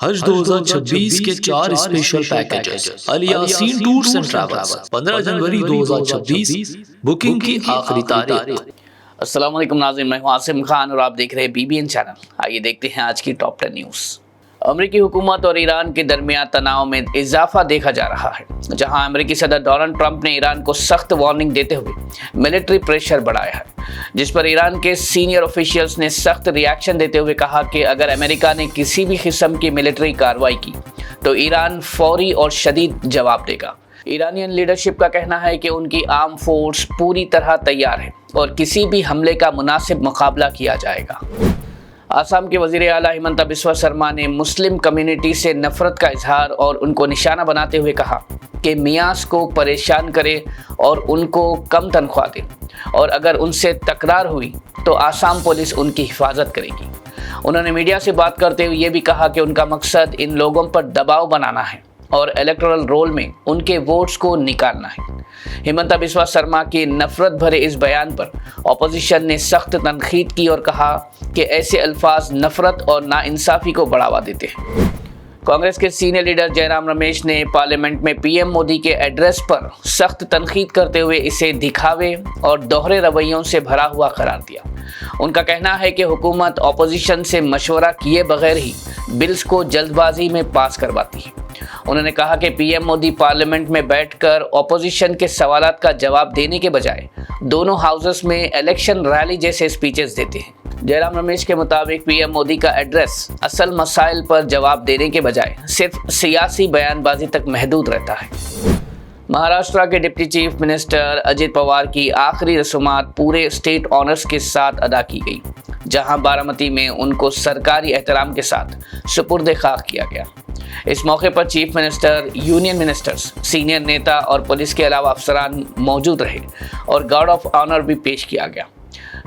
حج 2026 کے 4 special packages Alyaseen tours and travels 15 جنوری 2026 booking کی آخری تاریخ۔ السلام علیکم ناظرین، میں ہوں عاصم خان اور آپ دیکھ رہے ہیں BBN چینل۔ آئیے دیکھتے ہیں آج کی ٹاپ 10 نیوز۔ امریکی حکومت اور ایران کے درمیان تناؤ میں اضافہ دیکھا جا رہا ہے، جہاں امریکی صدر ڈونلڈ ٹرمپ نے ایران کو سخت وارننگ دیتے ہوئے ملٹری پریشر بڑھایا ہے، جس پر ایران کے سینئر آفیشیلز نے سخت ری ایکشن دیتے ہوئے کہا کہ اگر امریکہ نے کسی بھی قسم کی ملٹری کارروائی کی تو ایران فوری اور شدید جواب دے گا۔ ایرانین لیڈرشپ کا کہنا ہے کہ ان کی آرم فورس پوری طرح تیار ہے اور کسی بھی حملے کا مناسب مقابلہ کیا جائے گا۔ آسام کے وزیر اعلیٰ ہمنتا بسوا سرما نے مسلم کمیونٹی سے نفرت کا اظہار اور ان کو نشانہ بناتے ہوئے کہا کہ میاس کو پریشان کرے اور ان کو کم تنخواہ دے، اور اگر ان سے تکرار ہوئی تو آسام پولیس ان کی حفاظت کرے گی۔ انہوں نے میڈیا سے بات کرتے ہوئے یہ بھی کہا کہ ان کا مقصد ان لوگوں پر دباؤ بنانا ہے اور الیکٹورل رول میں ان کے ووٹس کو نکالنا ہے۔ ہمنتا بسوا سرما کے نفرت بھرے اس بیان پر اپوزیشن نے سخت تنقید کی اور کہا کہ ایسے الفاظ نفرت اور ناانصافی کو بڑھاوا دیتے ہیں۔ کانگریس کے سینئر لیڈر جے رام رمیش نے پارلیمنٹ میں PM مودی کے ایڈریس پر سخت تنقید کرتے ہوئے اسے دکھاوے اور دوہرے رویوں سے بھرا ہوا قرار دیا۔ ان کا کہنا ہے کہ حکومت اپوزیشن سے مشورہ کیے بغیر ہی بلز کو جلد بازی میں پاس کرواتی ہے۔ انہوں نے کہا کہ PM مودی پارلیمنٹ میں بیٹھ کر اپوزیشن کے سوالات کا جواب دینے کے بجائے دونوں ہاؤسز میں الیکشن ریلی جیسے سپیچز دیتے ہیں۔ جے رام رمیش کے مطابق PM مودی کا ایڈریس اصل مسائل پر جواب دینے کے بجائے صرف سیاسی بیان بازی تک محدود رہتا ہے۔ مہاراشٹر کے deputy chief minister Ajit Pawar کی آخری رسومات پورے اسٹیٹ آنرز کے ساتھ ادا کی گئی، جہاں بارامتی میں ان کو سرکاری احترام کے ساتھ سپرد خاک کیا گیا۔ اس موقع پر chief minister, union ministers, senior نیتا اور پولیس کے علاوہ افسران موجود رہے اور گارڈ آف آنر بھی پیش کیا گیا۔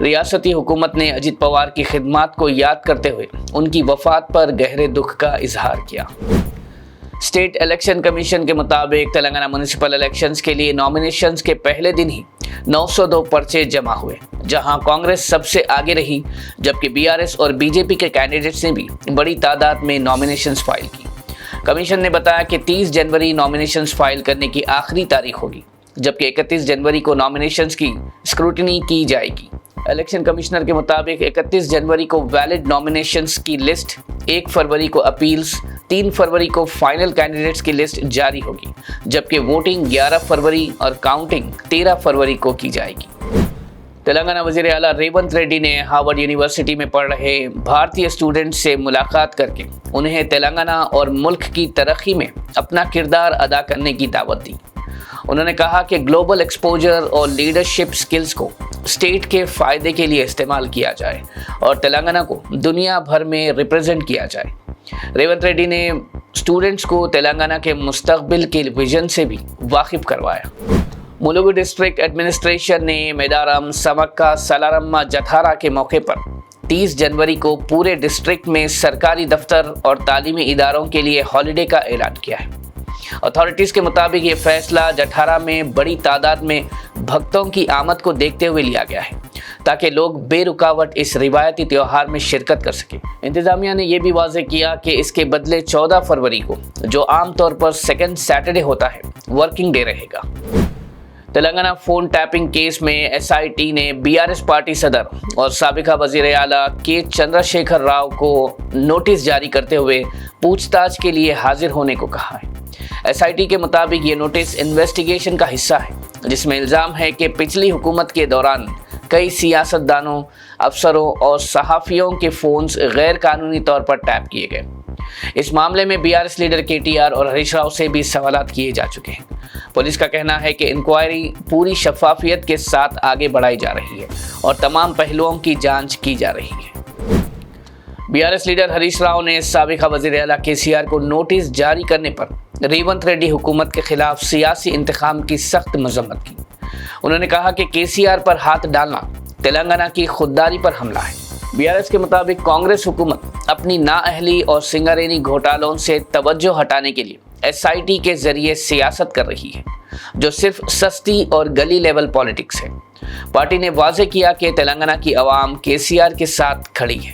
ریاستی حکومت نے اجیت پوار کی خدمات کو یاد کرتے ہوئے ان کی وفات پر گہرے دکھ کا اظہار کیا۔ اسٹیٹ الیکشن کمیشن کے مطابق تلنگانہ میونسپل الیکشنز کے لیے نامینیشنز کے پہلے دن ہی 902 پرچے جمع ہوئے، جہاں کانگریس سب سے آگے رہی، جبکہ BRS اور BJP کے کینڈیڈیٹس نے بھی بڑی تعداد میں نامینیشنز فائل کی۔ کمیشن نے بتایا کہ 30 جنوری نامینیشنز فائل کرنے کی آخری تاریخ ہوگی، جبکہ 31 جنوری کو نامینیشنز کی اسکروٹنی کی جائے گی۔ الیکشن کمشنر کے مطابق 31 جنوری کو ویلڈ نامینیشنز کی لسٹ، 1 فروری کو اپیلز، 3 فروری کو فائنل کینڈیڈیٹس کی لسٹ جاری ہوگی، جبکہ ووٹنگ 11 فروری اور کاؤنٹنگ 13 فروری کو کی جائے گی۔ تلنگانہ وزیر اعلیٰ ریونت ریڈی نے ہارورڈ یونیورسٹی میں پڑھ رہے بھارتی اسٹوڈنٹ سے ملاقات کر کے انہیں تلنگانہ اور ملک کی ترقی میں اپنا کردار ادا کرنے کی دعوت دی۔ انہوں نے کہا کہ گلوبل ایکسپوجر اور لیڈرشپ سکلز کو اسٹیٹ کے فائدے کے لیے استعمال کیا جائے اور تلنگانہ کو دنیا بھر میں ریپرزینٹ کیا جائے۔ ریونت ریڈی نے اسٹوڈنٹس کو تلنگانہ کے مستقبل کے ویژن سے بھی واقف کروایا۔ ملوگو ڈسٹرکٹ ایڈمنسٹریشن نے میدارم، سمکا، سلارمہ، جتھارا کے موقع پر 30 جنوری کو پورے ڈسٹرکٹ میں سرکاری دفتر اور تعلیمی اداروں کے لیے ہالیڈے کا اعلان کیا ہے۔ اتھارٹیز کے مطابق یہ فیصلہ جٹھارا میں بڑی تعداد میں بھکتوں کی آمد کو دیکھتے ہوئے لیا گیا ہے، تاکہ لوگ بے رکاوٹ اس روایتی تہوار میں شرکت کر سکیں۔ انتظامیہ نے یہ بھی واضح کیا کہ اس کے بدلے 14 فروری کو، جو عام طور پر سیکنڈ سیٹرڈے ہوتا ہے، ورکنگ ڈے رہے گا۔ تلنگانہ فون ٹیپنگ کیس میں SIT نے BRS پارٹی صدر اور سابقہ وزیر اعلیٰ کے چندر شیکھر راؤ کو نوٹس جاری کرتے ہوئے پوچھ تاچھ کے لیے حاضر ہونے کو کہا ہے۔ SIT کے مطابق یہ نوٹس انویسٹیگیشن کا حصہ ہے، جس میں الزام ہے کہ پچھلی حکومت کے دوران کئی سیاستدانوں، افسروں اور صحافیوں کے فونز غیر قانونی طور پر ٹیپ کیے گئے۔ اس معاملے میں BRS لیڈر KTR اور ہریش راؤ سے بھی سوالات کیے جا چکے ہیں۔ پولیس کا کہنا ہے کہ انکوائری پوری شفافیت کے ساتھ آگے بڑھائی جا رہی ہے اور تمام پہلوؤں کی جانچ کی جا رہی ہے۔ BRS لیڈر ہریش راؤ نے سابقہ وزیر اعلیٰ KCR کو نوٹس جاری کرنے پر ریونت ریڈی حکومت کے خلاف سیاسی انتقام کی سخت مذمت کی۔ انہوں نے کہا کہ KCR پر ہاتھ ڈالنا تلنگانہ کی خودداری پر حملہ ہے۔ BRS کے مطابق کانگریس حکومت اپنی نااہلی اور سنگارینی گھوٹالوں سے توجہ ہٹانے کے لیے SIT کے ذریعے سیاست کر رہی ہے، جو صرف سستی اور گلی لیول پالیٹکس ہے۔ پارٹی نے واضح کیا کہ تلنگانہ کی عوام KCR کے ساتھ کھڑی ہے۔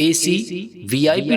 AC VIP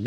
B